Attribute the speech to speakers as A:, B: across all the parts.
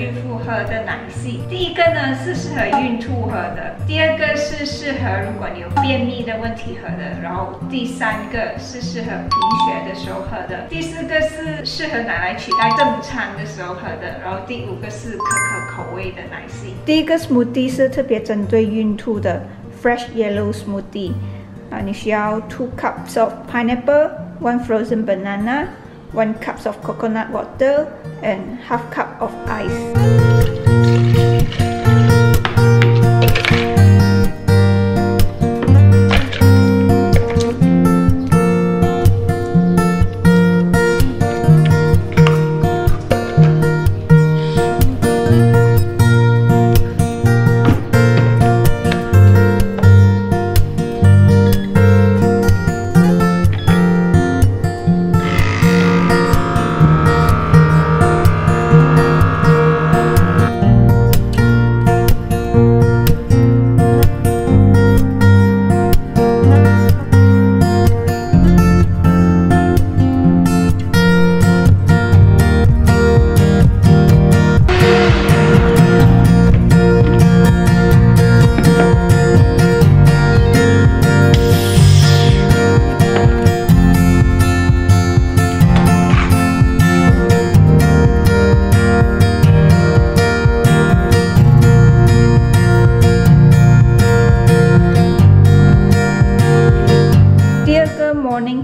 A: 孕妇喝的奶昔。第一个呢是适合孕吐喝的，第二个是适合如果你有便秘的问题喝的，然后第三个是适合贫血的时候喝的，第四个是适合拿来取代正餐的时候喝的，然后第五个是可可口味的奶昔。第一个 smoothie 是特别针对孕吐的 fresh yellow smoothie。你需要2 cups of pineapple, 1 frozen banana, 1 cup of coconut water, and half cup of ice.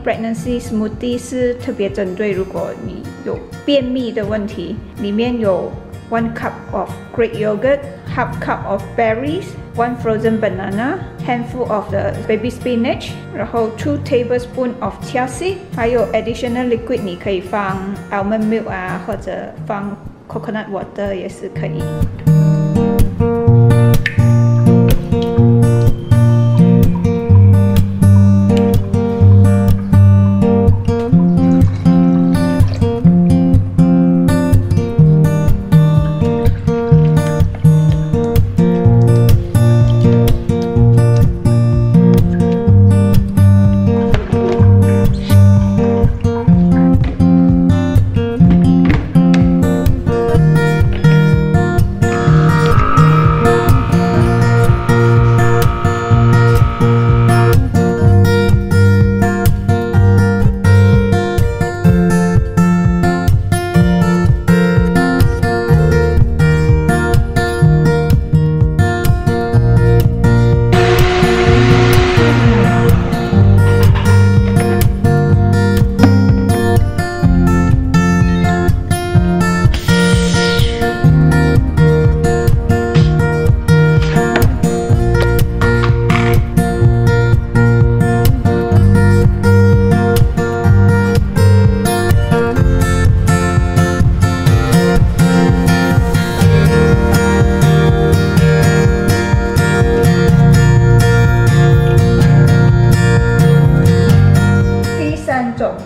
A: Pregnancy Smoothies 是特别针对如果你有便秘的问题，里面有 1 cup of Greek yogurt, half cup of berries, 1 frozen banana, handful of the baby spinach, 然后2 tablespoons of chia seed， 还有 additional liquid 你可以放 almond milk 啊，或者放 coconut water 也是可以。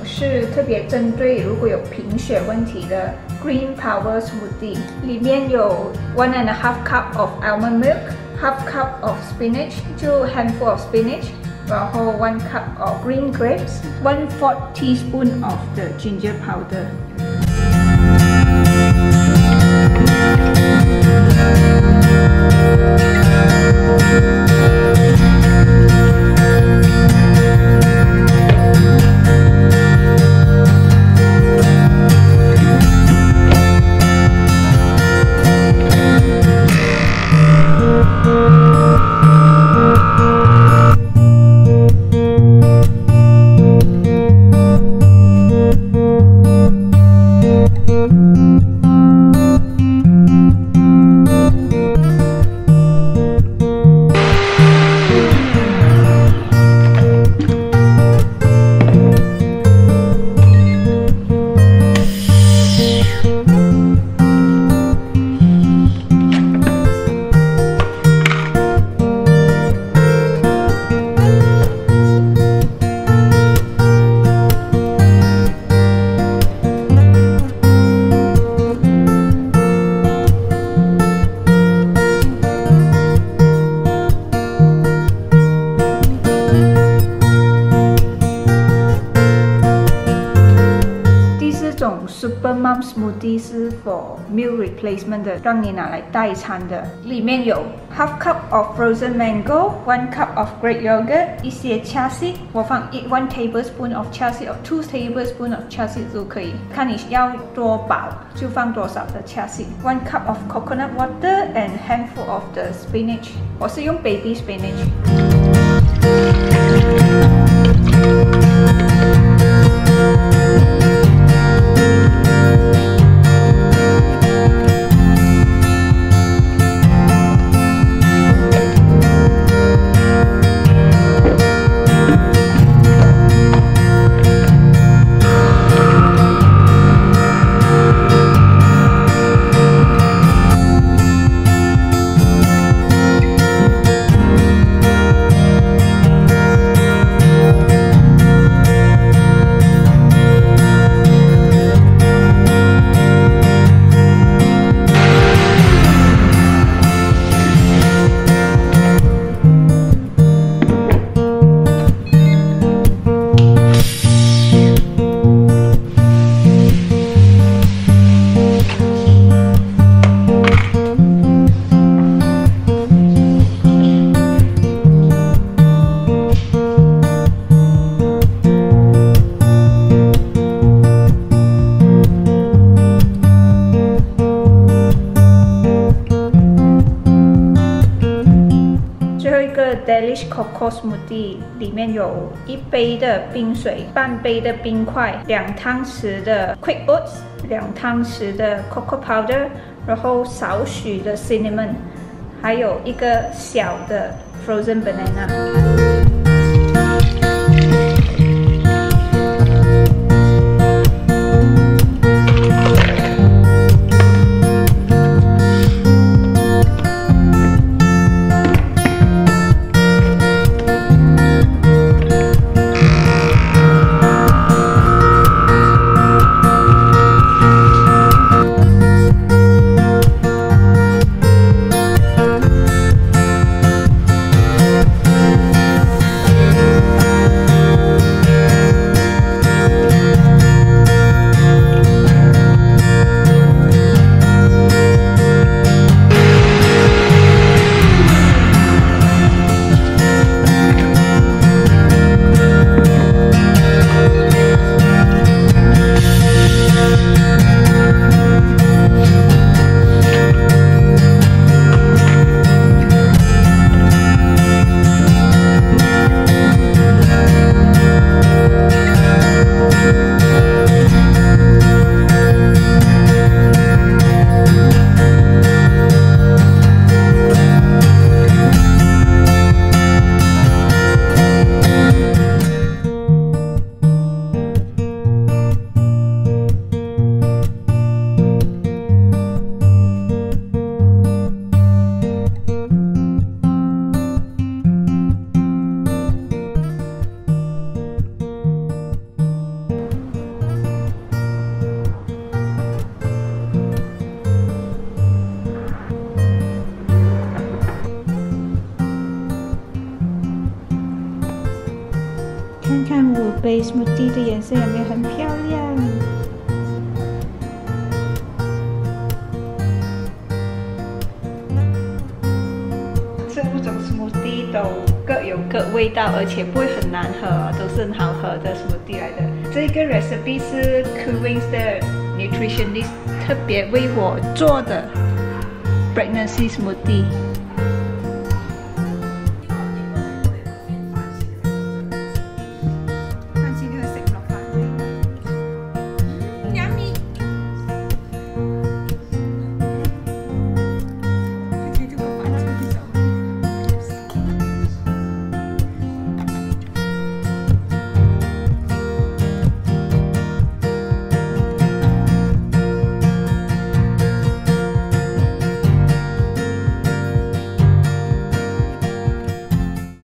A: 是特别针对如果有贫血问题的 Green Power Smoothie， 里面有 1.5 cup of almond milk, half cup of spinach, 就 handful of spinach， 然后 1 cup of green grapes, 1/4 teaspoon of the ginger powder。Super Mom Smoothie 是 for meal replacement 的，让你拿来代餐的。里面有 half cup of frozen mango, 1 cup of Greek yogurt, 一些 chia seed， 我放1 tablespoon of chia seed or 2 tablespoon of chia seed 都可以，看你要多饱就放多少的 chia seed。1 cup of coconut water and handful of the spinach， 我是用 baby spinach。Delish Cocoa Smoothie 里面有1杯的冰水，半杯的冰块，2汤匙的 Quick Oats， 2汤匙的 Cocoa Powder， 然后少许的 Cinnamon， 还有1个小的 Frozen Banana。看看我杯 smoothie 的颜色有没有很漂亮？这5种 smoothie 都各有各味道，而且不会很难喝，都是很好喝的 smoothie 来的。这个 recipe 是 kuvings 的 nutritionist 特别为我做的 pregnancy smoothie。